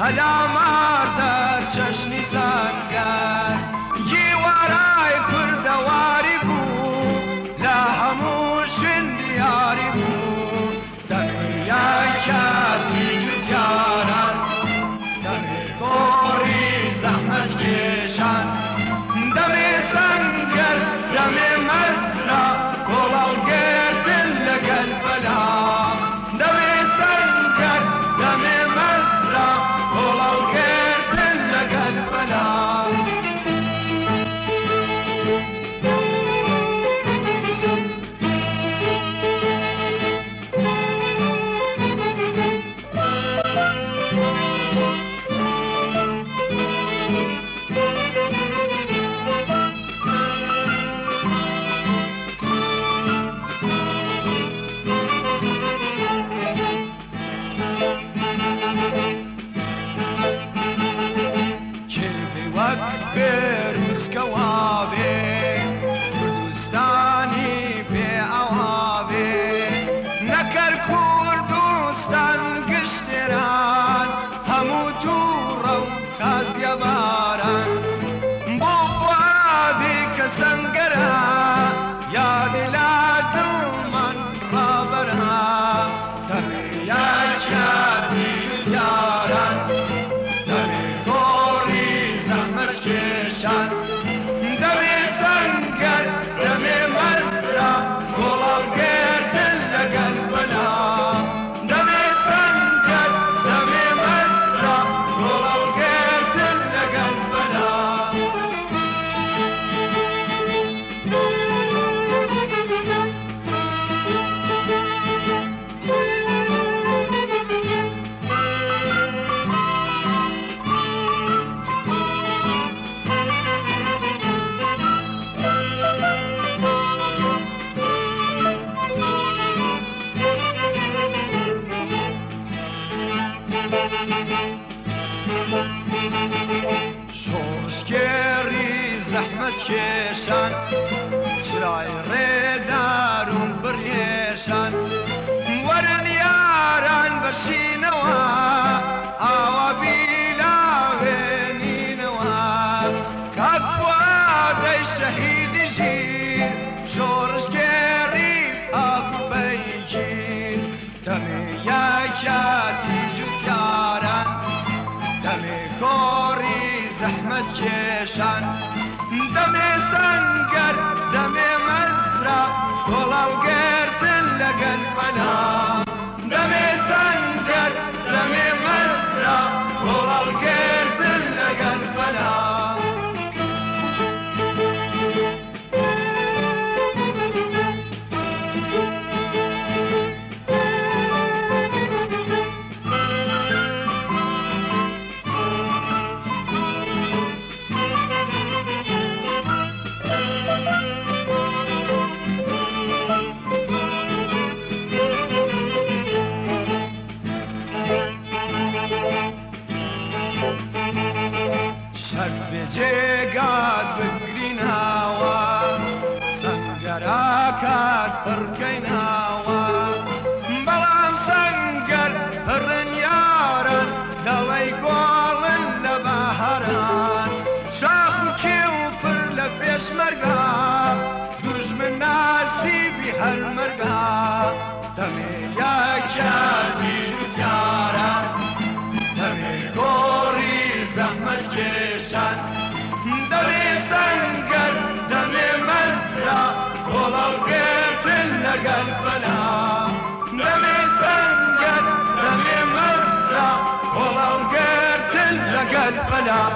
هەلا ماردەر چەشنی سەنگەر جیوارای کوردەواری بوو لە هەموو شوێن دیاری بوو دەمیاکاتی جوتیاران دەمێ کۆڕی زەحمەت کێشان دەمێ سەنگەر دەمێ مەزرا کۆڵاوگردن لەگەل بەلام دەمێ سەنگەر دەمێ مەزرا کۆڵاوگردن لەگەل بەلام کێشان چرای ڕێدارم بڕێشان وەرن یاران بەشینەوە ئاوا بیلاوێنینەوە کاک فوادەی شەهیدی ژیر شۆڕشگێڕی ئاکوبەی گیر دەمێ یاکاتی جوتیاران دەمێ کۆڕی زەحمەت کێشان دەمێ سەنگەر دەمێ مەزرا کۆڵاوگردن لەگەل بەلام دەمێ سەنگەر دەمێ مەزرا کۆڵاوگردن لەگەل بەلام جێگات بگریناوە سەنگەراکات پڕکەیناوە بەڵام سەنگەر هڕن یارن دەڵێی گۆڵن لە بەهاران شاخ و کێو پڕ لە پێشمەرگا دوژمن ناسیبی هەر مەرگا دەمێ یاکاتی جوتیاران دەمێ گۆڕی زەحمەت کێشان دەمێ سەنگەر دەمێ مەزرا کۆڵاوگردن لەگەل بەلام دەمێ سەنگەر دەمێ مەزرا کۆڵاوگردن لەگەل بەلام